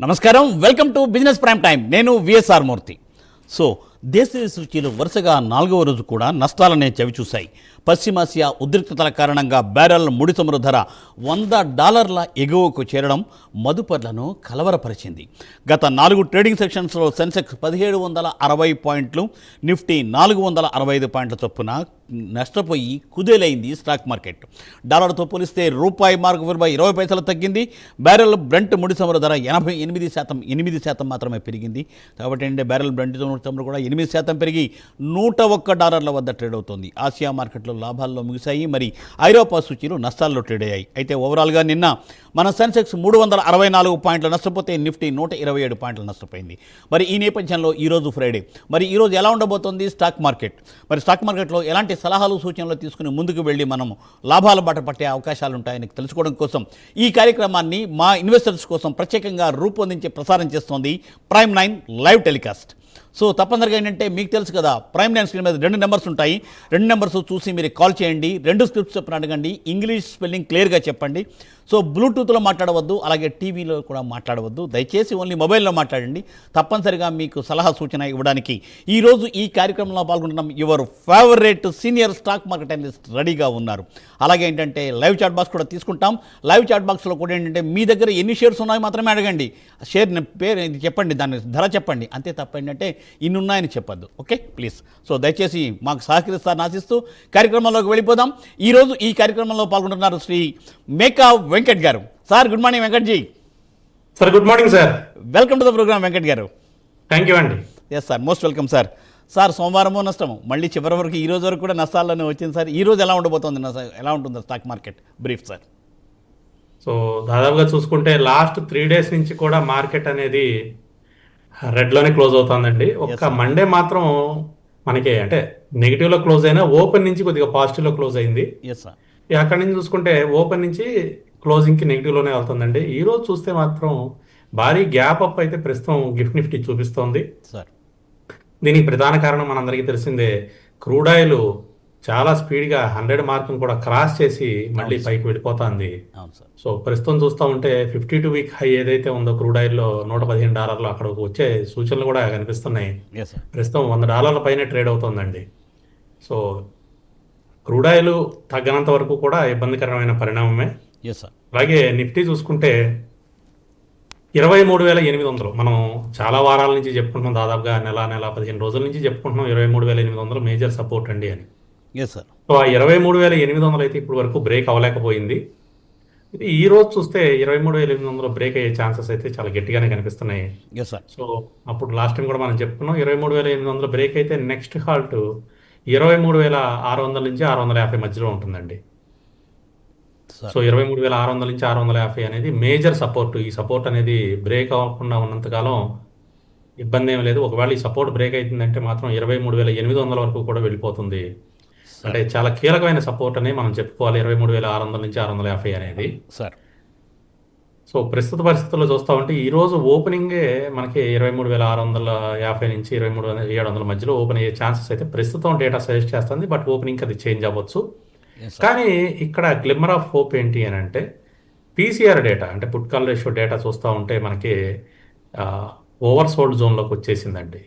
నమస్కారం, welcome to business prime time. నేను VSR మూర్తి. So దేశీయ సూచీలు వరుసగా 4వ రోజు కూడా నష్టాలనే చవిచూశాయి. పశ్చిమాసియా ఉద్రిక్తతల కారణంగా బ్యారెల్ ముడి చమురు ధర $100 ఎగువకు చేరడం మదుపర్లను కలవరపరిచింది. గత 4 ట్రేడింగ్ సెక్షన్స్లో సెన్సెక్స్ 1760 పాయింట్లు, నిఫ్టీ 465 పాయింట్ల చొప్పున నష్టపోయి కుదేలైంది స్టాక్ మార్కెట్. డాలర్తో పోలిస్తే రూపాయి మార్కు విలువ 20 పైసలు తగ్గింది. బ్యారెల్ బ్రెంట్ ముడి చమురు ధర 8% మాత్రమే పెరిగింది. కాబట్టి అంటే బ్యారెల్ బ్రెంట్ చమురు కూడా 8% పెరిగి $101 వద్ద ట్రేడ్ అవుతోంది. ఆసియా మార్కెట్లో లాభాల్లో ముగిశాయి. మరి ఐరోపా సూచీలు నష్టాల్లో ట్రేడ్ అయ్యాయి. అయితే ఓవరాల్గా నిన్న మన సెన్సెక్స్ 364 పాయింట్లు నష్టపోతే నిఫ్టీ 127 పాయింట్లు నష్టపోయింది. మరి ఈ నేపథ్యంలో ఈరోజు ఫ్రైడే, మరి ఈరోజు ఎలా ఉండబోతోంది స్టాక్ మార్కెట్? మరి స్టాక్ మార్కెట్లో ఎలాంటి సలహాలు సూచనలు తీసుకుని ముందుకు వెళ్ళి మనం లాభాల బాట పట్టే అవకాశాలు ఉంటాయని తెలుసుకోవడం కోసం ఈ కార్యక్రమాన్ని మా ఇన్వెస్టర్స్ కోసం ప్రత్యేకంగా రూపొందించి ప్రసారం చేస్తోంది ప్రైమ్ 9 లైవ్ టెలికాస్ట్. సో తప్పనిసరిగా ఏంటంటే మీకు తెలుసు కదా, ప్రైమ్ 9 స్క్రీన్ మీద 2 నెంబర్స్ ఉంటాయి. 2 నెంబర్స్ చూసి మీరు కాల్ చేయండి. 2 స్క్రిప్ట్స్ చెప్పిన అడగండి. ఇంగ్లీష్ స్పెల్లింగ్ క్లియర్గా చెప్పండి. సో బ్లూటూత్లో మాట్లాడవద్దు, అలాగే టీవీలో కూడా మాట్లాడవద్దు. దయచేసి ఓన్లీ మొబైల్లో మాట్లాడండి. తప్పనిసరిగా మీకు సలహా సూచన ఇవ్వడానికి ఈరోజు ఈ కార్యక్రమంలో పాల్గొంటున్నాం your favourite senior stock market analyst రెడీగా ఉన్నారు. అలాగే ఏంటంటే లైవ్ చాట్ బాక్స్ కూడా తీసుకుంటాం. లైవ్ చాట్ బాక్స్లో కూడా ఏంటంటే మీ దగ్గర ఎన్ని షేర్స్ ఉన్నాయో మాత్రమే అడగండి. షేర్ పేరు చెప్పండి, దాని ధర చెప్పండి, అంతే తప్ప ఏంటంటే ఇన్ని ఉన్నాయని చెప్పొద్దు. Okay please. సో దయచేసి మాకు సహకరిస్తారని ఆశిస్తూ కార్యక్రమంలోకి వెళ్ళిపోదాం. ఈరోజు ఈ కార్యక్రమంలో పాల్గొంటున్నారు శ్రీ మేకా వెంకట్ గారు. Sir good morning Venkat ji. Sir good morning sir. Welcome to the programme Venkat గారు. థ్యాంక్ యూ అండి. Yes sir, most welcome sir. Sir సోమవారము నష్టము, మళ్ళీ చివరి వరకు ఈ రోజు వరకు కూడా నష్టాల్లోనే వచ్చింది సార్. ఈ రోజు ఎలా ఉండబోతోంది, ఎలా ఉంటుంది stock market brief sir? So దాదాపుగా చూసుకుంటే లాస్ట్ 3 డేస్ నుంచి కూడా మార్కెట్ అనేది రెడ్లోనే క్లోజ్ అవుతుందండి. ఒక్క మండే మాత్రం మనకి అంటే నెగిటివ్లో క్లోజ్ అయినా ఓపెన్ నుంచి కొద్దిగా పాజిటివ్లో క్లోజ్ అయింది. Yes sir. అక్కడి నుంచి చూసుకుంటే ఓపెన్ నుంచి క్లోజింగ్కి నెగిటివ్లోనే వెళ్తుందండి. ఈ రోజు చూస్తే మాత్రం భారీ గ్యాప్ అప్ అయితే ప్రస్తుతం గిఫ్ట్ నిఫ్టీ చూపిస్తోంది సార్. దీనికి ప్రధాన కారణం మనందరికీ తెలిసిందే, క్రూడ్ ఆయిల్ చాలా స్పీడ్గా 100 మార్కును కూడా క్రాస్ చేసి మళ్ళీ పైకి వెళ్ళిపోతుంది. సో ప్రస్తుతం చూస్తూ ఉంటే 52 వీక్ హై ఏదైతే ఉందో క్రూడ్ ఆయిల్లో $115 అక్కడ వచ్చే సూచనలు కూడా కనిపిస్తున్నాయి. ప్రస్తుతం $100 పైన ట్రేడ్ అవుతుందండి. సో క్రూడ్ ఆయిల్ తగ్గనంత వరకు కూడా ఇబ్బందికరమైన పరిణామమే. అలాగే నిఫ్టీ చూసుకుంటే 23,800 మనం చాలా వారాల నుంచి చెప్పుకుంటున్నాం, దాదాపుగా నెల 15 రోజుల నుంచి చెప్పుకుంటున్నాం 23,800 మేజర్ సపోర్ట్ అండి అని. సో ఆ 23,800 అయితే ఇప్పుడు వరకు బ్రేక్ అవ్వలేకపోయింది. ఈ రోజు చూస్తే 23,800 బ్రేక్ అయ్యే ఛాన్సెస్ అయితే చాలా గట్టిగానే కనిపిస్తున్నాయి. సో అప్పుడు లాస్ట్ టైం కూడా మనం చెప్పుకున్నాం 23,800 బ్రేక్ అయితే నెక్స్ట్ హాల్ట్ 23,600 నుంచి 650 మధ్యలో ఉంటుందండి. సో 23,600 నుంచి 650 అనేది మేజర్ సపోర్ట్. ఈ సపోర్ట్ అనేది బ్రేక్ అవ్వకుండా ఉన్నంతకాలం ఇబ్బంది ఏం లేదు. ఒకవేళ ఈ సపోర్ట్ బ్రేక్ అవుతుందంటే మాత్రం 23,800 వరకు కూడా వెళ్ళిపోతుంది. అంటే చాలా కీలకమైన సపోర్ట్ అని మనం చెప్పుకోవాలి 23,600 నుంచి 650 అనేది సార్. సో ప్రస్తుత పరిస్థితుల్లో చూస్తూ ఉంటే ఈరోజు ఓపెనింగే మనకి 23,650 నుంచి 23,700 మధ్యలో ఓపెన్ అయ్యే ఛాన్సెస్ అయితే ప్రస్తుతం డేటా సజెస్ట్ చేస్తుంది. బట్ ఓపెనింగ్ అది చేంజ్ అవ్వచ్చు. కానీ ఇక్కడ గ్లిమ్మర్ ఆఫ్ హోప్ ఏంటి అని అంటే పీసీఆర్ డేటా అంటే పుట్ కాల్ రేషియో డేటా చూస్తూ ఉంటే మనకి ఓవర్ సోల్డ్ జోన్లోకి వచ్చేసిందండి.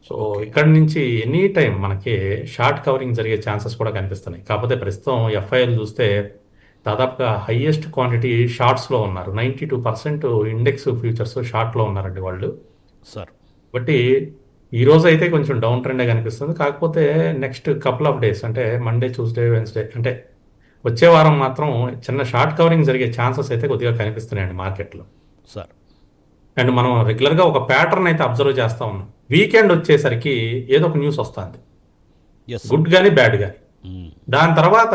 సో ఇక్కడ నుంచి ఎనీ టైం మనకి షార్ట్ కవరింగ్ జరిగే ఛాన్సెస్ కూడా కనిపిస్తున్నాయి. కాకపోతే ప్రస్తుతం ఎఫ్ఐఎల్ చూస్తే దాదాపుగా హైయెస్ట్ క్వాంటిటీ షార్ట్స్లో ఉన్నారు. 92% ఇండెక్స్ ఫ్యూచర్స్ షార్ట్లో ఉన్నారండి వాళ్ళు సార్. బట్టి ఈరోజు అయితే కొంచెం డౌన్ ట్రెండే కనిపిస్తుంది. కాకపోతే నెక్స్ట్ కపుల్ ఆఫ్ డేస్ అంటే మండే, ట్యూస్డే, వెన్స్డే అంటే వచ్చే వారం మాత్రం చిన్న షార్ట్ కవరింగ్ జరిగే ఛాన్సెస్ అయితే కొద్దిగా కనిపిస్తున్నాయండి మార్కెట్లో సార్. అండ్ మనం రెగ్యులర్గా ఒక ప్యాటర్న్ అయితే అబ్జర్వ్ చేస్తూ ఉన్నాం. వీకెండ్ వచ్చేసరికి ఏదో ఒక న్యూస్ వస్తుంది, గుడ్ కానీ బ్యాడ్ కానీ. దాని తర్వాత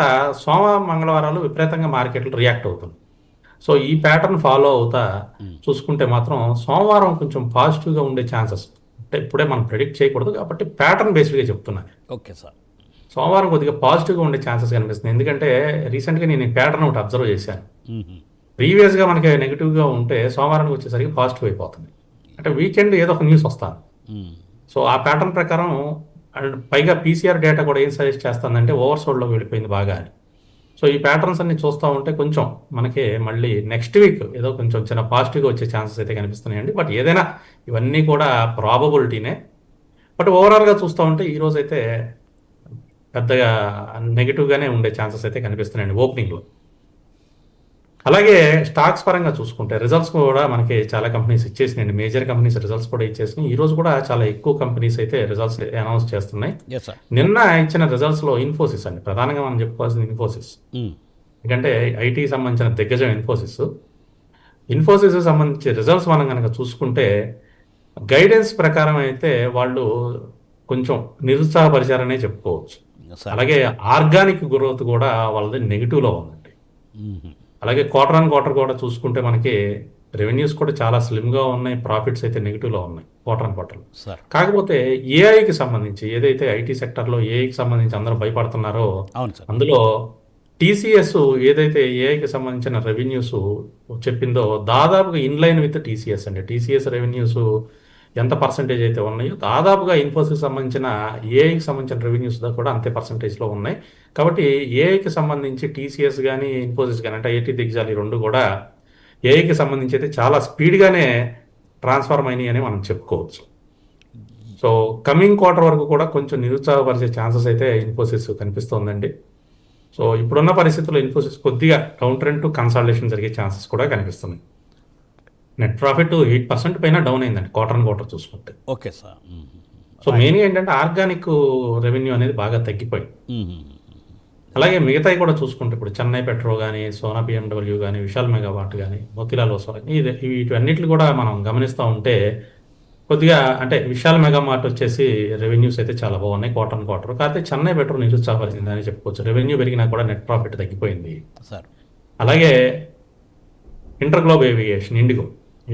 మంగళవారాలు విపరీతంగా మార్కెట్లు రియాక్ట్ అవుతుంది. సో ఈ ప్యాటర్న్ ఫాలో అవుతా చూసుకుంటే మాత్రం సోమవారం కొంచెం పాజిటివ్గా ఉండే ఛాన్సెస్ అంటే ఇప్పుడే మనం ప్రెడిక్ట్ చేయకూడదు కాబట్టి ప్యాటర్న్ బేస్డ్గా చెప్తున్నాను. Okay sir. సోమవారం కొద్దిగా పాజిటివ్గా ఉండే ఛాన్సెస్ కనిపిస్తుంది. ఎందుకంటే రీసెంట్గా నేను ప్యాటర్న్ ఒకటి అబ్జర్వ్ చేశాను. ప్రీవియస్గా మనకి నెగిటివ్గా ఉంటే సోమవారానికి వచ్చేసరికి పాజిటివ్ అయిపోతుంది. అంటే వీకెండ్ ఏదో ఒక న్యూస్ వస్తుంది. సో ఆ ప్యాటర్న్ ప్రకారం పైగా పీసీఆర్ డేటా కూడా ఏం సజెస్ట్ చేస్తుందంటే ఓవర్ సోల్డ్లోకి వెళ్ళిపోయింది బాగా అని. సో ఈ ప్యాటర్న్స్ అన్ని చూస్తూ ఉంటే కొంచెం మనకి మళ్ళీ నెక్స్ట్ వీక్ ఏదో కొంచెం చిన్న పాజిటివ్గా వచ్చే ఛాన్సెస్ అయితే కనిపిస్తున్నాయండి. బట్ ఏదైనా ఇవన్నీ కూడా ప్రాబబిలిటీనే. బట్ ఓవరాల్గా చూస్తూ ఉంటే ఈ రోజు అయితే పెద్దగా నెగిటివ్గానే ఉండే ఛాన్సెస్ అయితే కనిపిస్తున్నాయండి ఓపెనింగ్లో. అలాగే స్టాక్స్ పరంగా చూసుకుంటే రిజల్ట్స్ కూడా మనకి చాలా కంపెనీస్ ఇచ్చేసినాయండి. మేజర్ కంపెనీస్ రిజల్ట్స్ కూడా ఇచ్చేసినాయి. ఈ రోజు కూడా చాలా ఎక్కువ కంపెనీస్ అయితే రిజల్ట్స్ అనౌన్స్ చేస్తున్నాయి. Yes sir. నిన్న ఇచ్చిన రిజల్ట్స్లో ఇన్ఫోసిస్ అండి ప్రధానంగా మనం చెప్పుకోవాల్సింది ఇన్ఫోసిస్. ఎందుకంటే ఐటీకి సంబంధించిన దిగ్గజం ఇన్ఫోసిస్ సంబంధించి రిజల్ట్స్ మనం కనుక చూసుకుంటే గైడెన్స్ ప్రకారం అయితే వాళ్ళు కొంచెం నిరుత్సాహపరిచారనే చెప్పుకోవచ్చు. అలాగే ఆర్గానిక్ గ్రోత్ కూడా వాళ్ళది నెగిటివ్లో ఉందండి. అలాగే క్వార్టర్ ఆన్ క్వార్టర్ కూడా చూసుకుంటే మనకి రెవెన్యూస్ కూడా చాలా స్లిమ్గా ఉన్నాయి, ప్రాఫిట్స్ అయితే నెగిటివ్లో ఉన్నాయి క్వార్టర్ ఆన్ క్వార్టర్. కాకపోతే ఏఐకి సంబంధించి ఏదైతే ఐటీ సెక్టర్లో ఏఐకి సంబంధించి అందరూ భయపడుతున్నారో అందులో టీసీఎస్ ఏదైతే ఏఐకి సంబంధించిన రెవెన్యూస్ చెప్పిందో దాదాపుగా ఇన్లైన్ విత్ టీసీఎస్ అండి. టీసీఎస్ రెవెన్యూస్ ఎంత పర్సంటేజ్ అయితే ఉన్నాయో దాదాపుగా ఇన్ఫోసిస్ సంబంధించిన ఏఐకి సంబంధించిన రెవెన్యూస్ కూడా అంతే పర్సంటేజ్లో ఉన్నాయి. కాబట్టి ఏఐకి సంబంధించి టీసీఎస్ కానీ ఇన్ఫోసిస్ కానీ అంటే ఐటీ దిగ్గజాలు ఈ రెండు కూడా ఏఐకి సంబంధించి అయితే చాలా స్పీడ్గానే ట్రాన్స్ఫార్మ్ అయినాయి అని మనం చెప్పుకోవచ్చు. సో కమింగ్ క్వార్టర్ వరకు కూడా కొంచెం నిరుత్సాహపరిచే ఛాన్సెస్ అయితే ఇన్ఫోసిస్ కనిపిస్తోందండి. సో ఇప్పుడున్న పరిస్థితుల్లో ఇన్ఫోసిస్ కొద్దిగా డౌన్ ట్రెండ్ టు కన్సాలిడేషన్ జరిగే ఛాన్సెస్ కూడా కనిపిస్తున్నాయి. నెట్ ప్రాఫిట్ 8% పైన డౌన్ అయిందండి క్వార్టర్ ఆన్ క్వార్టర్ చూసుకుంటే. Okay sir. సో మెయిన్గా ఏంటంటే ఆర్గానిక్ రెవెన్యూ అనేది బాగా తగ్గిపోయింది. అలాగే మిగతాయి కూడా చూసుకుంటే ఇప్పుడు చెన్నై పెట్రో కానీ, సోనా BMW కానీ, విశాల్ మెగావాట్ కానీ, మోతీలాల్ ఓస్వాల్ వీటన్నిటిని కూడా మనం గమనిస్తూ ఉంటే కొద్దిగా అంటే విశాల్ మెగామార్ట్ వచ్చేసి రెవెన్యూస్ అయితే చాలా బాగున్నాయి క్వార్టర్ ఆన్ క్వార్టర్. కాకపోతే చెన్నై పెట్రో నిరుత్సాహపరిచింది అని చెప్పుకోవచ్చు. రెవెన్యూ పెరిగినా కూడా నెట్ ప్రాఫిట్ తగ్గిపోయింది సార్. అలాగే ఇంటర్గ్లోబ్ ఏవియేషన్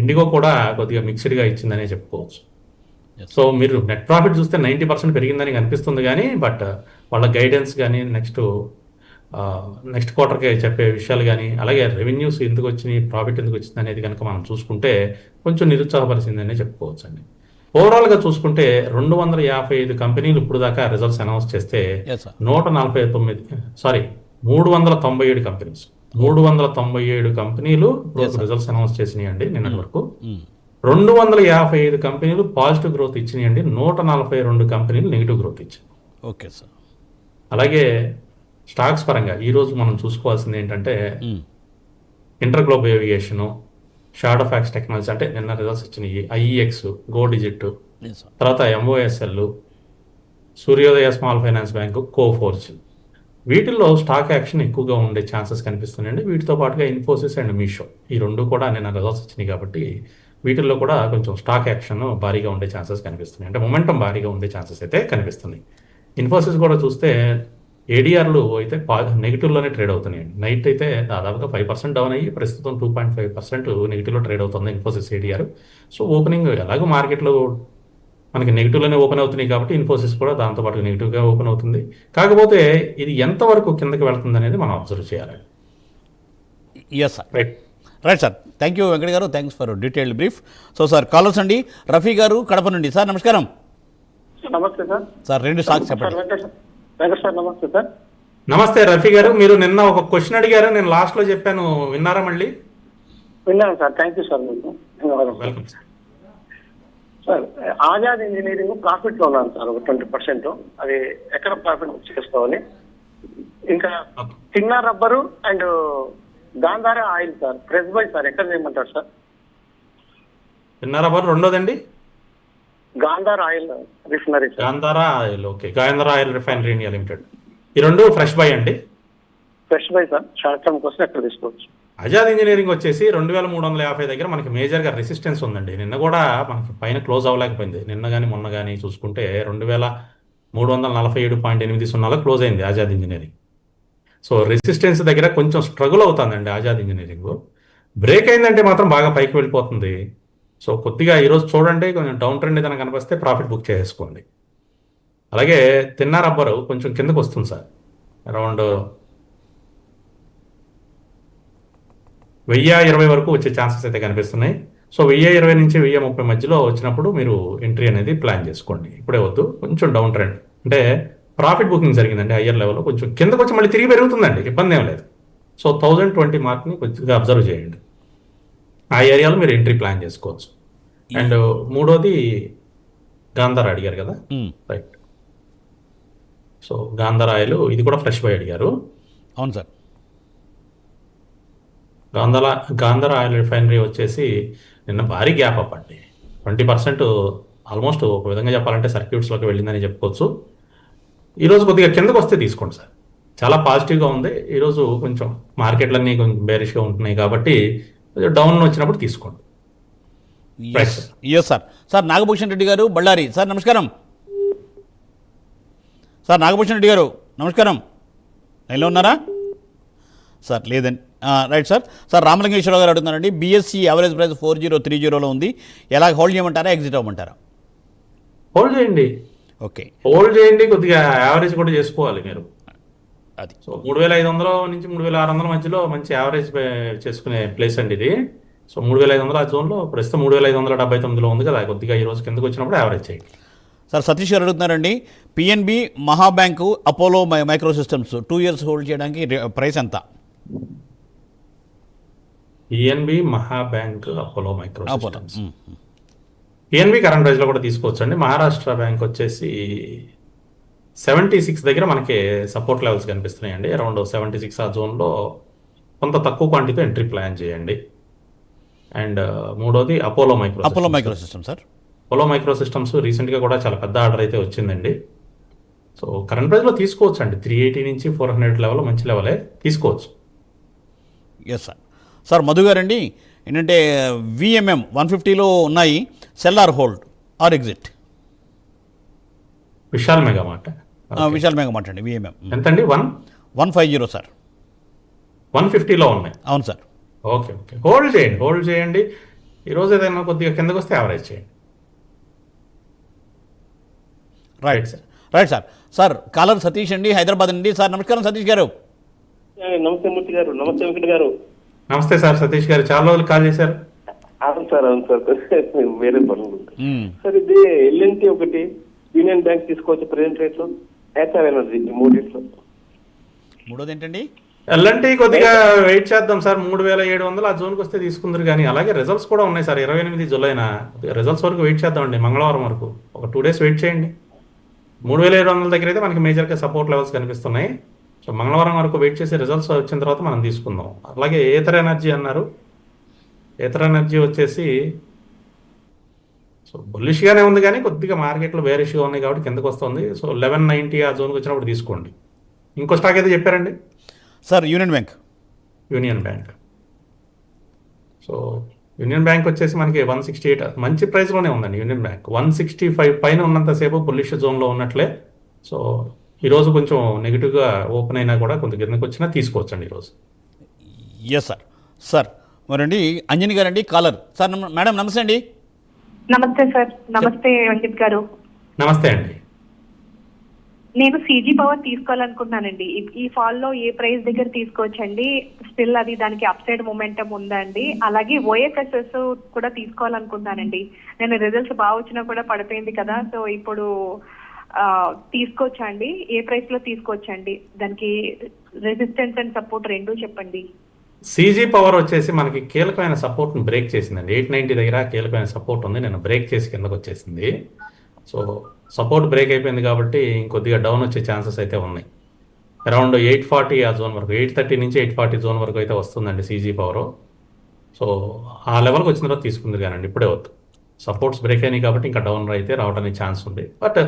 ఇండిగో కూడా కొద్దిగా మిక్స్డ్గా ఇచ్చిందనే చెప్పుకోవచ్చు. సో మీరు నెట్ ప్రాఫిట్ చూస్తే 90% పెరిగిందని కనిపిస్తుంది కానీ బట్ వాళ్ళ గైడెన్స్ కానీ నెక్స్ట్ క్వార్టర్కి చెప్పే విషయాలు కానీ అలాగే రెవెన్యూస్ ఎందుకు వచ్చినాయి, ప్రాఫిట్ ఎందుకు వచ్చింది అనేది కనుక మనం చూసుకుంటే కొంచెం నిరుత్సాహపరిచిందనే చెప్పుకోవచ్చు అండి. ఓవరాల్గా చూసుకుంటే 255 కంపెనీలు ఇప్పుడు దాకా రిజల్ట్స్ అనౌన్స్ చేస్తే 397 కంపెనీస్ 397 కంపెనీలు రిజల్ట్స్ అనౌన్స్ చేసినాయండి నిన్నటి వరకు. 255 కంపెనీలు పాజిటివ్ గ్రోత్ ఇచ్చినాయండి, 142 కంపెనీలు నెగిటివ్ గ్రోత్ ఇచ్చాయి. Okay sir. అలాగే స్టాక్స్ పరంగా ఈరోజు మనం చూసుకోవాల్సింది ఏంటంటే ఇంటర్గ్లోబ్ ఏవియేషను, షాడో ఫ్యాక్స్ టెక్నాలజీ అంటే నిన్న రిజల్ట్స్ ఇచ్చినాయి, ఐఈఎక్స్, గో డిజిట్, తర్వాత ఎంఓఎస్ఎల్, సూర్యోదయ స్మాల్ ఫైనాన్స్ బ్యాంకు, కోఫోర్జ్ వీటిల్లో స్టాక్ యాక్షన్ ఎక్కువగా ఉండే ఛాన్సెస్ కనిపిస్తున్నాయండి. వీటితో పాటుగా ఇన్ఫోసిస్ అండ్ మీషో ఈ రెండు కూడా నిన్న రిజల్ట్స్ వచ్చినాయి కాబట్టి వీటిల్లో కూడా కొంచెం స్టాక్ యాక్షన్ భారీగా ఉండే ఛాన్సెస్ కనిపిస్తున్నాయి. అంటే మొమెంటం భారీగా ఉండే ఛాన్సెస్ అయితే కనిపిస్తున్నాయి. ఇన్ఫోసిస్ కూడా చూస్తే ఏడీఆర్లు అయితే నెగిటివ్లోనే ట్రేడ్ అవుతున్నాయండి. నైట్ అయితే దాదాపుగా 5% డౌన్ అయ్యి ప్రస్తుతం 2.5% నెగిటివ్లో ట్రేడ్ అవుతుంది ఇన్ఫోసిస్ ఏడీఆర్. సో ఓపెనింగ్ ఎలాగో మార్కెట్లో మనకి నెగిటివ్లోనే ఓపెన్ అవుతున్నాయి కాబట్టి ఇన్ఫోసిస్ కూడా దాంతోపాటు నెగిటివ్గా ఓపెన్ అవుతుంది. కాకపోతే ఇది ఎంతవరకు కిందకి వెళ్తుంది అనేది మనం అబ్జర్వ్ చేయాలి. Yes sir. Right sir. Thank you Venkata గారు, thanks for detailed brief. So sir callers అండి, రఫీ గారు కడప నుండి. సార్ నమస్కారం. నమస్తే సార్. సార్ 2 స్టాక్స్ చెప్పండి. నమస్తే సార్. నమస్తే రఫీ గారు, మీరు నిన్న ఒక క్వశ్చన్ అడిగారు, నేను లాస్ట్లో చెప్పాను, విన్నారా? మళ్ళీ విన్నాను సార్. Thank you sir. మీకు welcome sir. Sir Azad engineering profit లో ఉన్నాను సార్, ఒక 20%. అది ఎక్కడ ప్రాఫిట్ చేసుకోవాలి? ఇంకా చిన్న rubber and Gandhar oil sir, fresh buy sir, ఎక్కడ చేయమంటారు సార్? చిన్న రబ్బర్ రెండోదండి Gandhar oil refinery. Gandhar oil, okay. Gandhar oil refinery India limited, ఈ రెండు ఫ్రెష్ బై అండి. Fresh buy sir, short term కోసం ఎక్కడ తీసుకోవచ్చు? ఆజాద్ ఇంజనీరింగ్ వచ్చేసి 2350 దగ్గర మనకి మేజర్గా రెసిస్టెన్స్ ఉందండి. నిన్న కూడా మనకి పైన క్లోజ్ అవ్వలేకపోయింది. నిన్న కానీ మొన్న కానీ చూసుకుంటే 2347.80 క్లోజ్ అయింది ఆజాద్ ఇంజనీరింగ్. సో రెసిస్టెన్స్ దగ్గర కొంచెం స్ట్రగుల్ అవుతుందండి ఆజాద్ ఇంజనీరింగ్. బ్రేక్ అయిందంటే మాత్రం బాగా పైకి వెళ్ళిపోతుంది. సో కొద్దిగా ఈరోజు చూడండి, కొంచెం డౌన్ ట్రెండ్ ఏదైనా కనిపిస్తే ప్రాఫిట్ బుక్ చేసుకోండి. అలాగే తిన్న రబ్బరు కొంచెం కిందకు వస్తుంది సార్, అరౌండ్ 1020 వరకు వచ్చే ఛాన్సెస్ అయితే కనిపిస్తున్నాయి. సో 1020 నుంచి 1030 మధ్యలో వచ్చినప్పుడు మీరు ఎంట్రీ అనేది ప్లాన్ చేసుకోండి. ఇప్పుడే వద్దు, కొంచెం డౌన్ ట్రెండ్ అంటే ప్రాఫిట్ బుకింగ్ జరిగిందండి హయ్యర్ లెవెల్లో. కొంచెం కిందకు వచ్చి మళ్ళీ తిరిగి పెరుగుతుందండి, ఇబ్బంది ఏం లేదు. సో 1020 మార్క్ని కొద్దిగా అబ్జర్వ్ చేయండి, ఆ ఏరియాలో మీరు ఎంట్రీ ప్లాన్ చేసుకోవచ్చు. అండ్ మూడోది గాంధార అడిగారు కదా, రైట్. సో గాంధార ఆయిల్ ఇది కూడా ఫ్రెష్ బై అడిగారు. అవును సార్. గాంధార ఆయిల్ రిఫైనరీ వచ్చేసి నిన్న భారీ గ్యాప్ అప్ అండి, 20% ఆల్మోస్ట్ ఒక విధంగా చెప్పాలంటే సర్క్యూట్స్లోకి వెళ్ళిందని చెప్పుకోవచ్చు. ఈరోజు కొద్దిగా కిందకు వస్తే తీసుకోండి సార్, చాలా పాజిటివ్గా ఉంది. ఈరోజు కొంచెం మార్కెట్లన్నీ కొంచెం బేరిష్గా ఉంటున్నాయి కాబట్టి డౌన్ వచ్చినప్పుడు తీసుకోండి. Yes sir. Sir Nagabhushan Reddy గారు బళ్ళారి, సార్ నమస్కారం. సార్ నాగభూషణ్ రెడ్డి గారు నమస్కారం, లైన్లో ఉన్నారా సార్? లేదండి, రైట్ సార్. సార్ రామలింగేశ్వరరావు గారు అడుగుతున్నారండి, బీఎస్సీ యావరేజ్ ప్రైస్ 4030లో ఉంది, ఎలా హోల్డ్ చేయమంటారా, ఎగ్జిట్ అవ్వమంటారా? హోల్డ్ చేయండి. ఓకే, హోల్డ్ చేయండి, కొద్దిగా యావరేజ్ కూడా చేసుకోవాలి మీరు. అది సో 3500 నుంచి 3600 మధ్యలో మంచి యావరేజ్ చేసుకునే ప్లేస్ అండి ఇది. సో 3500 ఆ జోన్లో ప్రస్తుతం 3579లో ఉంది కదా, కొద్దిగా ఈ రోజు కిందకు వచ్చినప్పుడు యావరేజ్ చేయండి. సార్ సతీష్ గారు అడుగుతున్నారండి, PNB Mahabank Apollo micro systems 2 years hold చేయడానికి ప్రైస్ ఎంత? PNB Mahabank Apollo micro systems. PNB current ప్రైస్లో కూడా తీసుకోవచ్చు అండి. మహారాష్ట్ర బ్యాంక్ వచ్చేసి 76 దగ్గర మనకి సపోర్ట్ లెవెల్స్ కనిపిస్తున్నాయండి, అరౌండ్ 76 ఆ జోన్లో కొంత తక్కువ క్వాంటిటీతో ఎంట్రీ ప్లాన్ చేయండి. అండ్ మూడోది Apollo micro system sir. Apollo micro systems రీసెంట్గా కూడా చాలా పెద్ద ఆర్డర్ అయితే వచ్చిందండి. సో కరెంట్ ప్రైస్లో తీసుకోవచ్చు అండి, 380 నుంచి 400 లెవెల్ మంచి లెవెలే, తీసుకోవచ్చు. Yes sir. సార్ మధు గారండి, ఏంటంటే విఎంఎం 150లో ఉన్నాయి, sell or hold or exit? Vishal Mega మాట విశాల్ మెగా మాట అండి, విఎంఎం ఎంతండి? 150 సార్. 150లో ఉన్నాయి. అవును సార్. ఓకే ఓకే, హోల్డ్ చేయండి. ఈరోజు ఏదైనా కొద్దిగా కిందకు వస్తే యావరేజ్ చేయండి. Right sir. Right sir. Sir caller Satish అండి, హైదరాబాద్ అండి. సార్ నమస్కారం సతీష్ గారు. నమస్తే మూర్తి గారు. నమస్తే వెంకట గారు. నమస్తే సార్ సతీష్ గారు, చాలా రోజులు కాల్ చేశారు. అవును సార్ వేరే పనులు సార్. ఇది ఎల్ఎన్టీ ఒకటి, యూనియన్ బ్యాంక్ తీసుకోవచ్చు ప్రెసెంట్ రేట్ లో, హెచ్ఆర్ ఎనర్జీ, మూడిట్లో. మూడోది ఏంటండి? ఎల్ఎన్టీ కొద్దిగా వెయిట్ చేద్దాం సార్, 3700 ఆ జోన్కి వస్తే తీసుకుందరు. కానీ అలాగే రిజల్ట్స్ కూడా ఉన్నాయి సార్, 28 జూలైన రిజల్ట్స్ వరకు వెయిట్ చేద్దామండి, మంగళవారం వరకు ఒక 2 days వెయిట్ చేయండి. 3700 దగ్గర అయితే మనకి మేజర్గా సపోర్ట్ లెవెల్స్ కనిపిస్తున్నాయి. సో మంగళవారం వరకు వెయిట్ చేసి రిజల్ట్స్ వచ్చిన తర్వాత మనం తీసుకుందాం. అలాగే ఏథర్ ఎనర్జీ అన్నారు, ఏథర్ ఎనర్జీ వచ్చేసి సో బుల్లిష్గానే ఉంది కానీ కొద్దిగా మార్కెట్లో బేరిష్గా ఉన్నాయి కాబట్టి కిందకు వస్తుంది. సో 1190 ఆ జోన్కి వచ్చినప్పుడు తీసుకోండి. ఇంకో స్టాక్ అయితే చెప్పారండి sir? Union bank. So union bank వచ్చేసి మనకి 168 మంచి ప్రైస్లోనే ఉందండి. యూనియన్ బ్యాంక్ 165 పైన ఉన్నంతసేపు బుల్లిష్ జోన్లో ఉన్నట్లే. సో ఈరోజు కొంచెం నెగిటివ్గా ఓపెన్ అయినా కూడా కొంత కిందకి వచ్చినా తీసుకోవచ్చండి ఈరోజు. Yes sir. సార్ మరండి అంజని గారండి కాలర్. సార్ మేడం నమస్తే అండి. నమస్తే సార్. నమస్తే వెంకట్ గారు. నమస్తే అండి. నేను సీజీ పవర్ తీసుకోవాలనుకుంటున్నానండి. ఈ ఫాల్ లో ఏ ప్రైస్ దగ్గర తీసుకోవచ్చండి? స్టిల్ అది దానికి అప్ సైడ్ మొమెంటం ఉందా అండి? అలాగే ఓఎఫ్ఎస్ఎస్ కూడా తీసుకోవాలనుకుంటున్నానండి. నేను రిజల్ట్స్ బాగా వచ్చినా కూడా పడిపోయింది కదా, సో ఇప్పుడు తీసుకోవచ్చా అండి? ఏ ప్రైస్ లో తీసుకోవచ్చండి? దానికి రెసిస్టెన్స్ అండ్ సపోర్ట్ రెండూ చెప్పండి. సీజీ పవర్ వచ్చేసి మనకి కీలకమైన సపోర్ట్ని బ్రేక్ చేసిందండి. 890 దగ్గర కీలకమైన సపోర్ట్ ఉంది, నేను బ్రేక్ చేసి కిందకు వచ్చేసింది. సో సపోర్ట్ బ్రేక్ అయిపోయింది కాబట్టి ఇంకొద్దిగా డౌన్ వచ్చే ఛాన్సెస్ అయితే ఉన్నాయి. అరౌండ్ 840 ఆ జోన్ వరకు, 830 నుంచి 840 జోన్ వరకు అయితే వస్తుందండి సీజీ పవర్. సో ఆ లెవెల్కి వచ్చిన తర్వాత తీసుకుంది కానండి, ఇప్పుడే వద్దు. సపోర్ట్స్ బ్రేక్ అయినాయి కాబట్టి ఇంకా డౌన్ అయితే రావడానికి ఛాన్స్ ఉంది. బట్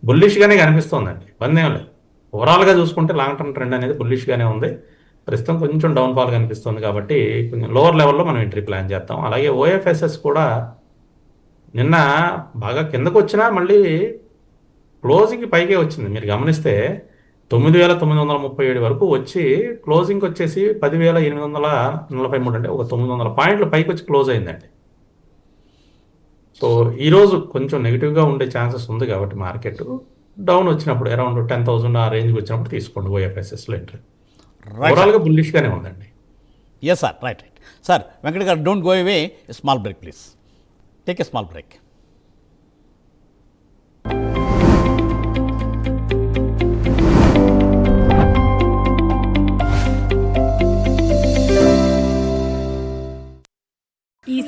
బుల్లిష్గానే కనిపిస్తుందండి, ఇబ్బంది ఏం లేదు. ఓవరాల్గా చూసుకుంటే లాంగ్ టర్మ్ ట్రెండ్ అనేది బుల్లిష్గానే ఉంది. ప్రస్తుతం కొంచెం డౌన్ ఫాల్ కనిపిస్తుంది కాబట్టి కొంచెం లోవర్ లెవెల్లో మనం ఎంట్రీ ప్లాన్ చేద్దాం. అలాగే ఓఎఫ్ఎస్ఎస్ కూడా నిన్న బాగా కిందకు వచ్చినా మళ్ళీ క్లోజింగ్ పైకే వచ్చింది. మీరు గమనిస్తే 9937 వరకు వచ్చి క్లోజింగ్ వచ్చేసి 10843, అంటే ఒక 900 పాయింట్లు పైకి వచ్చి క్లోజ్ అయిందండి. సో ఈరోజు కొంచెం నెగిటివ్గా ఉండే ఛాన్సెస్ ఉంది కాబట్టి మార్కెట్ డౌన్ వచ్చినప్పుడు అరౌండ్ 10,000 ఆ రేంజ్కి వచ్చినప్పుడు తీసుకోండి ఓఎఫ్ఎస్ఎస్లో ఎంట్రీ. ఓవరాల్గా బుల్లిష్గానే ఉందండి. Yes sir. Right. Sir Venkat గారు, don't go away, small break please. Take a small break.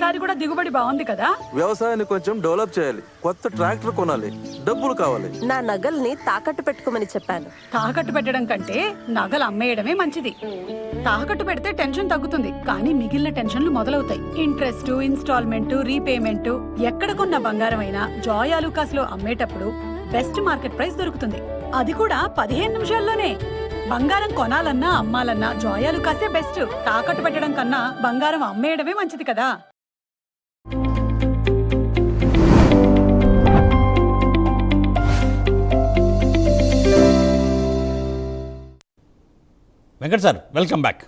ఈసారి కూడా దిగుబడి బాగుంది కదా? వ్యవసాయాన్ని కొంచెం డెవలప్ చేయాలి, కొత్త ట్రాక్టర్ కొనాలి, డబ్బులు కావాలి. నా నగల్ని తాకట్టు పెట్టుకోమని చెప్పాను. తాకట్టు పెట్టడం కంటే నగలు అమ్మేయడమే మంచిది. తాకట్టు పెడితే టెన్షన్ తగ్గుతుంది, కానీ మిగిలిన టెన్షన్లు మొదలవుతాయి. Interest, installment, repayment. ఎక్కడ కొన్న బంగారం అయినా జాయ్ ఆలుకాస్ లో అమ్మేటప్పుడు బెస్ట్ మార్కెట్ ప్రైస్ దొరుకుతుంది, అది కూడా 15 నిమిషాల్లోనే. బంగారం కొనాలన్నా అమ్మాలన్నా జాయ్ ఆలుకాసే బెస్ట్. తాకట్టు పెట్టడం కన్నా బంగారం అమ్మేయడమే మంచిది కదా. Venkat sir, welcome back.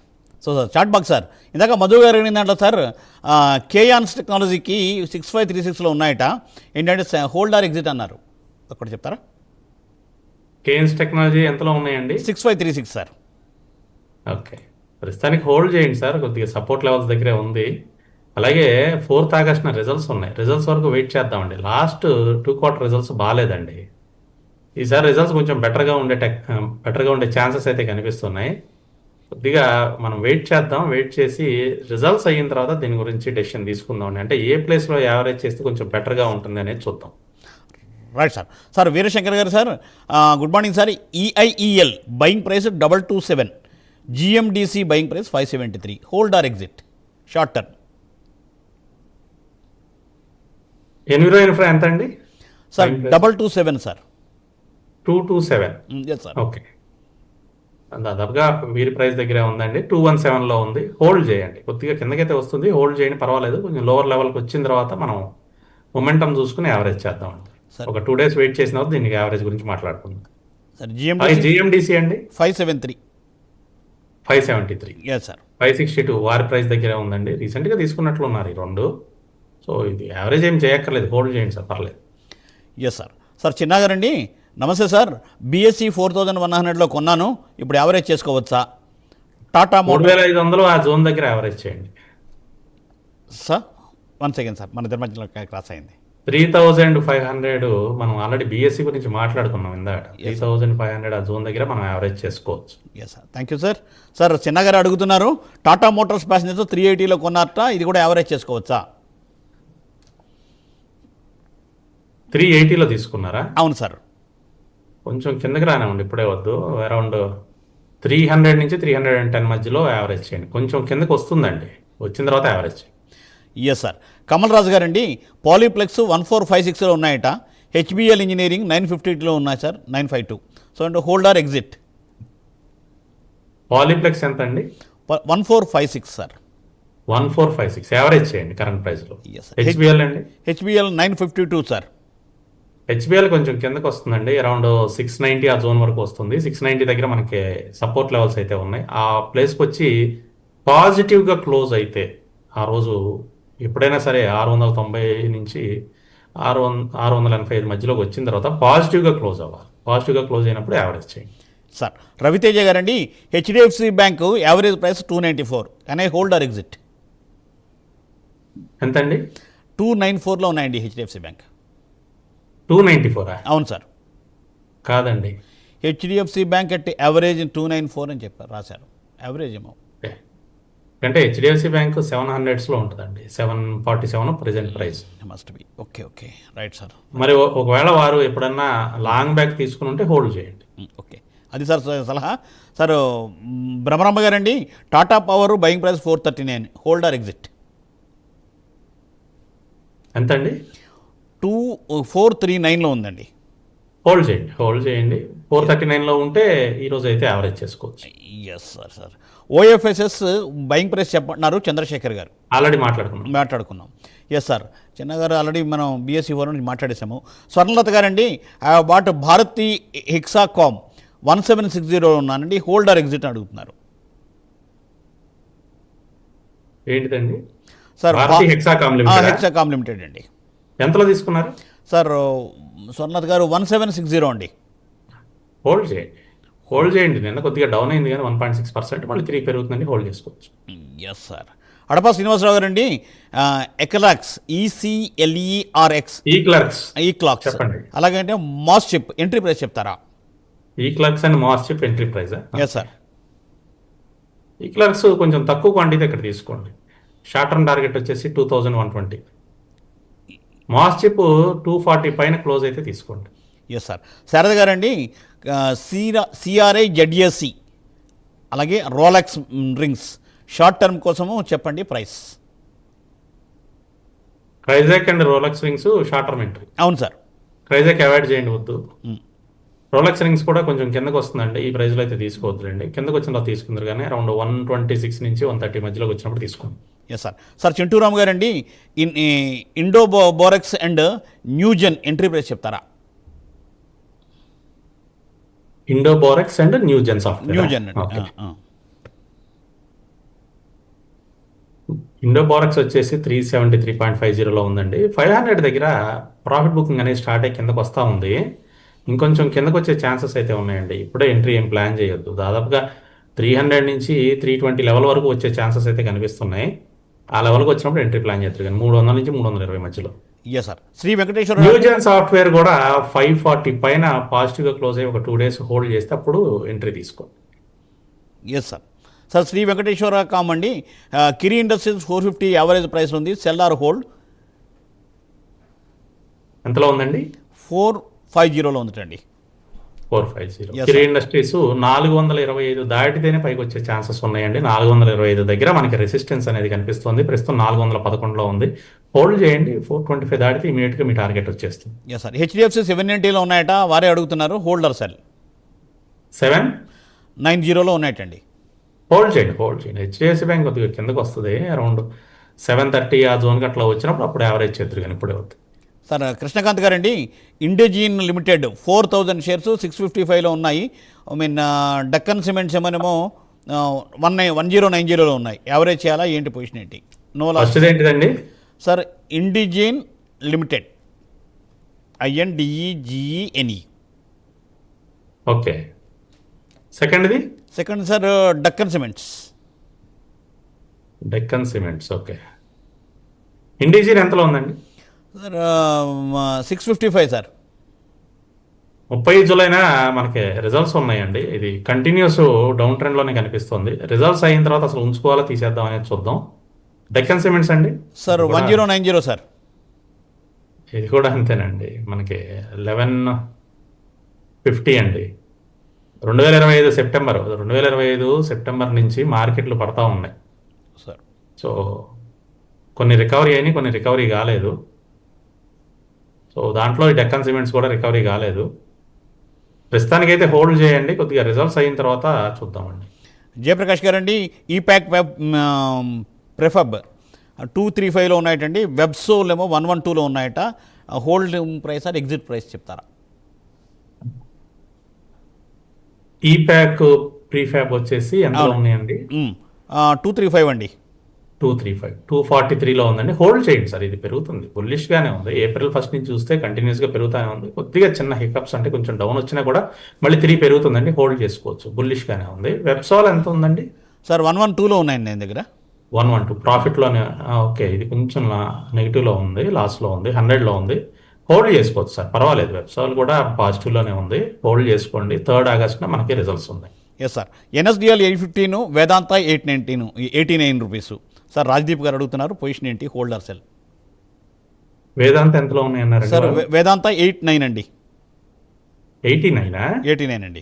So sir, chat box sir, ఇందాక మధు గారు అడిగిన దాంట్లో సార్ కేయాన్స్ టెక్నాలజీకి 6536లో ఉన్నాయట, ఏంటంటే హోల్డ్ ఆర్ ఎగ్జిట్ అన్నారు, ఒకటి చెప్తారా? కేన్స్ టెక్నాలజీ ఎంతలో ఉన్నాయండి? 6536 సార్. ఓకే, ప్రస్తుతానికి హోల్డ్ చేయండి సార్, కొద్దిగా సపోర్ట్ లెవెల్స్ దగ్గరే ఉంది. అలాగే 4th ఆగస్టున రిజల్ట్స్ ఉన్నాయి, రిజల్ట్స్ వరకు వెయిట్ చేద్దామండి. లాస్ట్ 2 క్వార్టర్ రిజల్ట్స్ బాగాలేదండి. ఈసారి రిజల్ట్స్ కొంచెం బెటర్గా ఉండే ఛాన్సెస్ అయితే కనిపిస్తున్నాయి. కొద్దిగా మనం వెయిట్ చేద్దాం, వెయిట్ చేసి రిజల్ట్స్ అయిన తర్వాత దీని గురించి డెసిషన్ తీసుకుందాం. అంటే ఏ ప్లేస్లో యావరేజ్ చేస్తే కొంచెం బెటర్గా ఉంటుంది అనేది చూద్దాం. Right sir. సార్ వీరశంకర్ గారు sir, good morning sir. EIEL buying price 227, GMDC buying price 573, hold or exit short term? Enviro infra ఎంత అండి sir? 227 sir. 227. Yes sir. Okay, దాదాపుగా వీరి ప్రైస్ దగ్గరే ఉందండి. 217లో ఉంది, హోల్డ్ చేయండి. కొద్దిగా కిందకైతే వస్తుంది, హోల్డ్ చేయండి, పర్వాలేదు. కొంచెం లోవర్ లెవెల్కి వచ్చిన తర్వాత మనం మొమెంటం చూసుకుని యావరేజ్ చేద్దామండి. ఒక 2 days వెయిట్ చేసిన తర్వాత దీనికి యావరేజ్ గురించి మాట్లాడుకుందాం. సార్ జిఎండిసి అండి 573. 573. Yes sir. 562 వారి ప్రైస్ దగ్గరే ఉందండి. రీసెంట్గా తీసుకున్నట్లు ఉన్నారు ఈ రెండు. సో ఇది యావరేజ్ ఏం చేయక్కర్లేదు, హోల్డ్ చేయండి సార్, పర్లేదు. Yes sir. సార్ చిన్నగారండి, నమస్తే సార్. బిఎస్సి 4100లో కొన్నాను, ఇప్పుడు యావరేజ్ చేసుకోవచ్చా? టాటా మోటార్ 3500 ఆ జోన్ దగ్గర యావరేజ్ చేయండి సార్. 1 సెకండ్ సార్, మన ఇద్దరి మధ్యలో క్రాస్ అయింది. 3500 మనం ఆల్రెడీ బిఎస్సి గురించి మాట్లాడుకున్నాం ఇందాక. 3500 ఆ జోన్ దగ్గర మనం యావరేజ్ చేసుకోవచ్చు. Yes sir, thank you sir. Sir చిన్నగారు అడుగుతున్నారు, టాటా మోటార్స్ ప్యాసింజర్స్ 380లో కొన్నారట, ఇది కూడా యావరేజ్ చేసుకోవచ్చా? 380లో తీసుకున్నారా? అవును సార్. కొంచెం కిందకి రానివ్వండి, ఇప్పుడే వద్దు. అరౌండ్ 300 నుంచి 310 మధ్యలో యావరేజ్ చేయండి. కొంచెం కిందకి వస్తుందండి, వచ్చిన తర్వాత యావరేజ్ చేయండి. Yes sir. కమల్ రాజు గారండి, పాలీప్లెక్స్ 1456లో ఉన్నాయట, హెచ్బిఎల్ ఇంజనీరింగ్ 950లో ఉన్నాయి సార్, 952. సో అంటే హోల్డ్ ఆర్ ఎగ్జిట్? పాలీప్లెక్స్ ఎంత అండి? 1456 సార్. 1456 యావరేజ్ చేయండి కరెంట్ ప్రైస్లో. Yes, sir. హెచ్బిఎల్ అండి? HBL 952 sir. హెచ్బిఎల్ కొంచెం కిందకి వస్తుందండి, అరౌండ్ 690 ఆ జోన్ వరకు వస్తుంది. 690 దగ్గర మనకి సపోర్ట్ లెవెల్స్ అయితే ఉన్నాయి. ఆ ప్లేస్కి వచ్చి పాజిటివ్గా క్లోజ్ అయితే ఆ రోజు ఎప్పుడైనా సరే 690 నుంచి 685 మధ్యలోకి వచ్చిన తర్వాత పాజిటివ్గా క్లోజ్ అవ్వాలి. పాజిటివ్గా క్లోజ్ అయినప్పుడు యావరేజ్ చేయండి సార్. రవితేజ గారండి, హెచ్డిఎఫ్సి బ్యాంకు యావరేజ్ ప్రైస్ 294, కానీ హోల్డ్ ఆర్ ఎగ్జిట్? ఎంతండి? 294లో ఉన్నాయండి హెచ్డిఎఫ్సి బ్యాంక్. 294? అవును సార్. కాదండి, హెచ్డిఎఫ్సి బ్యాంక్ అట్ యావరేజ్ 294 అని చెప్పారు, రాశారు. యావరేజ్ ఏమో అంటే హెచ్డిఎఫ్సి బ్యాంక్ 700స్లో ఉంటుందండి. 747 present price must be. Okay okay, right sir. మరి ఒకవేళ వారు ఎప్పుడన్నా లాంగ్ బ్యాక్ తీసుకుని ఉంటే హోల్డ్ చేయండి. ఓకే, అది సార్ సలహా. సార్ బ్రహ్మరమ్మ గారండి, Tata power buying price 439, hold or exit? ఎంతండి? 2439లో ఉందండి. హోల్డ్ చేయండి, హోల్డ్ చేయండి. 439లో ఉంటే ఈరోజు అయితే యావరేజ్ చేసుకోవచ్చు. Yes sir. Sir OFSS buying price చెప్పంటున్నారు చంద్రశేఖర్ గారు. ఆల్రెడీ మాట్లాడుకున్నాం. Yes sir. చిన్నగారు ఆల్రెడీ మనం బిఎస్సి 4 నుంచి మాట్లాడేసాము. స్వర్ణలత గారండి, వాట్ భారతి హెక్సాకామ్ 1760 ఉన్నానండి, హోల్డ్ ఆర్ ఎగ్జిట్ అడుగుతున్నారు. ఏంటిదండి సార్? హెక్సాకామ్ లిమిటెడ్ అండి. ఎంతలో తీసుకున్నారు సార్? స్వర్ణలత గారు 1760 అండి. హోల్డ్ చేయండి, హోల్డ్ చేయండి. నిన్న కొద్దిగా డౌన్ అయింది కానీ 1.6%, మళ్ళీ 3 పెరుగుతుందండి, హోల్డ్ చేసుకోవచ్చు. Yes sir. అడపా శ్రీనివాసరావు గారండి, ఎక్లాక్స్ ECLERX ఈక్లాక్స్ చెప్పండి. అలాగంటే మాస్ చిప్ ఎంట్రీ ప్రైస్ చెప్తారా? EClerx and MosChip entry price? Yes sir. EClerx కొంచెం తక్కువ క్వాంటిటీ ఇక్కడ తీసుకోండి. షార్ట్ టర్మ్ టార్గెట్ వచ్చేసి 2120. మాస్ చిప్ 240 పైన క్లోజ్ అయితే తీసుకోండి. Yes sir. శారద గారండి, సిఆర్ఐ జెడ్ఎస్సి అలాగే రోలెక్స్ రింగ్స్ షార్ట్ టర్మ్ కోసము చెప్పండి price. Crizac and Rolex rings short term entry. అవును సార్. క్రైజాక్ అవాయిడ్ చేయండి, వద్దు. రోలెక్స్ రింగ్స్ కూడా కొంచెం కిందకు వస్తుందండి, ఈ ప్రైస్లో అయితే తీసుకోవద్దులేండి. కిందకు వచ్చిన తర్వాత తీసుకుందరు కానీ అరౌండ్ 126 నుంచి 130 మధ్యలోకి వచ్చినప్పుడు తీసుకోండి. Yes sir. సార్ చింటూరామ్ గారండి, Indo Borax and Newgen entry price చెప్తారా? Indo Borax and Newgen software. Newgen Indo Borax వచ్చేసి 373.50లో ఉందండి. 500 దగ్గర ప్రాఫిట్ బుకింగ్ అనేది స్టార్ట్ అయ్యి కిందకు వస్తూ ఉంది. ఇంకొంచెం కిందకు వచ్చే ఛాన్సెస్ అయితే ఉన్నాయండి. ఇప్పుడే ఎంట్రీ ఏం ప్లాన్ చేయొద్దు. దాదాపుగా 300 నుంచి 320 లెవెల్ వరకు వచ్చే ఛాన్సెస్ అయితే కనిపిస్తున్నాయి. ఆ లెవెల్కి వచ్చినప్పుడు ఎంట్రీ ప్లాన్ చేస్తారు కానీ 300 నుంచి 320 మధ్యలో. Yes sir. Shri Venkateswara Newgen software కూడా 540 పైన పాజిటివ్గా క్లోజ్ అయ్యి ఒక 2 days హోల్డ్ చేస్తే అప్పుడు ఎంట్రీ తీసుకోండి. Yes sir. Sir Shri Venkateswara కామ్ అండి, కిరి ఇండస్ట్రీస్ 450 యావరేజ్ ప్రైస్ ఉంది, సెల్ ఆర్ హోల్డ్? ఎంతలో ఉందండి? 450లో ఉందండి. 450. Yes, Kiri sir. ఇండస్ట్రీస్ 425 దాటితేనే పైకి వచ్చే ఛాన్సెస్ ఉన్నాయండి. 425 దగ్గర మనకి రెసిస్టెన్స్ అనేది కనిపిస్తుంది. ప్రస్తుతం 411లో ఉంది. హోల్డ్ చేయండి. 425 దాటితే ఇమీడియట్గా మీ టార్గెట్ వచ్చేస్తుంది. Yes sir. హెచ్డిఎఫ్సి 790లో ఉన్నాయట, వారే అడుగుతున్నారు. Hold or sell? 790లో ఉన్నాయటండి. హోల్డ్ చేయండి. హెచ్డిఎఫ్సి బ్యాంక్ కొద్దిగా కిందకు వస్తుంది, అరౌండ్ 730 ఆ జోన్కి అట్లా వచ్చినప్పుడు అప్పుడు యావరేజ్ చేద్దరు కానీ ఇప్పుడే అవుతుంది. సార్ కృష్ణకాంత్ గారండి, ఇండోజీన్ లిమిటెడ్ 4000 షేర్స్ 655లో ఉన్నాయి. డక్కన్ సిమెంట్స్ ఏమో 1090లో ఉన్నాయి. యావరేజ్ చేయాలా ఏంటి, పొజిషన్ ఏంటి? No loss. ఫస్ట్ ఏంటిదండి sir? Indegene limited, INDEGENE. Okay. సెకండ్ది? Second sir Deccan cements. Deccan cements. Okay. Indegene ఎంతలో ఉందండి? Sir 655 sir. 30 జూలైనా మనకి రిజల్ట్స్ ఉన్నాయండి. ఇది కంటిన్యూస్ డౌన్ ట్రెండ్లోనే కనిపిస్తుంది. రిజల్ట్స్ అయిన తర్వాత అసలు ఉంచుకోవాలా తీసేద్దాం అనేది చూద్దాం. డెక్కన్ సిమెంట్స్ అండి సార్ 1090 సార్. ఇది కూడా అంతేనండి, మనకి 1150 అండి. 2025 సెప్టెంబర్ నుంచి మార్కెట్లు పడతా ఉన్నాయి సార్. సో కొన్ని రికవరీ అయినాయి, కొన్ని రికవరీ కాలేదు. సో దాంట్లో ఈ డెక్కన్ సిమెంట్స్ కూడా రికవరీ కాలేదు. ప్రస్తుతానికైతే హోల్డ్ చేయండి, కొద్దిగా రిజల్ట్స్ అయిన తర్వాత చూద్దామండి. జయప్రకాష్ గారండి, ఈప్యాక్ ప్రెఫబ్ 235లో ఉన్నాయటండి. వెబ్సోల్ ఏమో 112లో ఉన్నాయట. Hold price or exit price చెప్తారా? ఈప్యాక్ ప్రీఫ్యాబ్ వచ్చేసి ఎంతలో ఉన్నాయండి? 235 అండి. 235, 243లో ఉందండి. హోల్డ్ చేయండి సార్, ఇది పెరుగుతుంది, బుల్లిష్గానే ఉంది. April 1 నుంచి చూస్తే కంటిన్యూస్గా పెరుగుతూనే ఉంది. కొద్దిగా చిన్న హికప్స్ అంటే కొంచెం డౌన్ వచ్చినా కూడా మళ్ళీ 3 పెరుగుతుందండి. హోల్డ్ చేసుకోవచ్చు, బుల్లిష్గానే ఉంది. వెబ్సాల్ ఎంత ఉందండి? సార్ 112లో ఉన్నాయండి నేను దగ్గర. 112 ప్రాఫిట్లోనే. ఓకే, ఇది కొంచెం నెగిటివ్లో ఉంది, లాస్లో ఉంది, 100లో ఉంది. హోల్డ్ చేసుకోవచ్చు సార్, పర్వాలేదు. వెబ్సాల్ కూడా పాజిటివ్లోనే ఉంది. హోల్డ్ చేసుకోండి. 3rd ఆగస్టున మనకి రిజల్ట్స్ ఉన్నాయి. Yes sir. NSDL 815, Vedanta 819, 89 rupees. Sir Rajdeep garu అడుగుతున్నారు, పొజిషన్ ఏంటి, హోల్డర్ సెల్? వేదాంత ఎంతలో ఉన్నాయన్నారు సార్ వేదాంత 89 అండి. 89 అండి.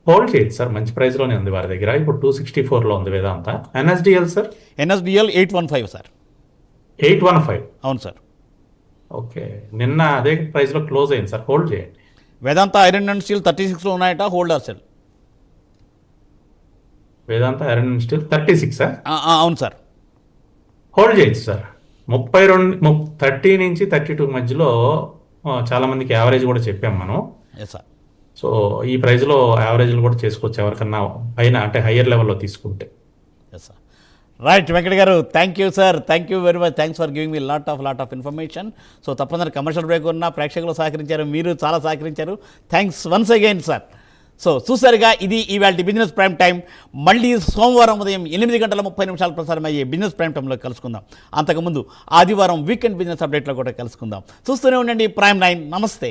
హోల్డ్ చేయొచ్చు సార్, మంచి ప్రైస్లోనే ఉంది వారి దగ్గర. ఇప్పుడు 264లో ఉంది వేదాంత. NSDL sir? NSDL 815 sir. 815. అవును సార్. ఓకే, నిన్న అదే ప్రైస్లో క్లోజ్ అయింది సార్, హోల్డ్ చేయండి. వేదాంత ఐరన్ అండ్ స్టీల్ 36లో ఉన్నాయట, holder cell? Vedanta iron and steel 36. అవును సార్. హోల్డ్ చేయొచ్చు సార్. 30 నుంచి 32 మధ్యలో చాలా మందికి యావరేజ్ కూడా చెప్పాం మనం. Yes sir. సో ఈ ప్రైస్లో యావరేజ్లు కూడా చేసుకోవచ్చు ఎవరికన్నా పైన, అంటే హయ్యర్ లెవెల్లో తీసుకుంటే. Yes sir. రైట్ వెంకట గారు, thank you sir, thank you very much. Thanks for giving me lot of information. So తప్పనిసరి కమర్షియల్ బ్రేక్ ఉన్న ప్రేక్షకులు సహకరించారు, మీరు చాలా సహకరించారు. Thanks once again sir. So చూసారుగా, ఇది ఇవాళ బిజినెస్ ప్రైమ్ టైం. మళ్ళీ సోమవారం ఉదయం 8:30 ప్రసారం అయ్యే బిజినెస్ ప్రైమ్ టైంలో కలుసుకుందాం. అంతకుముందు ఆదివారం వీకెండ్ బిజినెస్ అప్డేట్లో కూడా కలుసుకుందాం. చూస్తూనే ఉండండి Prime 9. నమస్తే.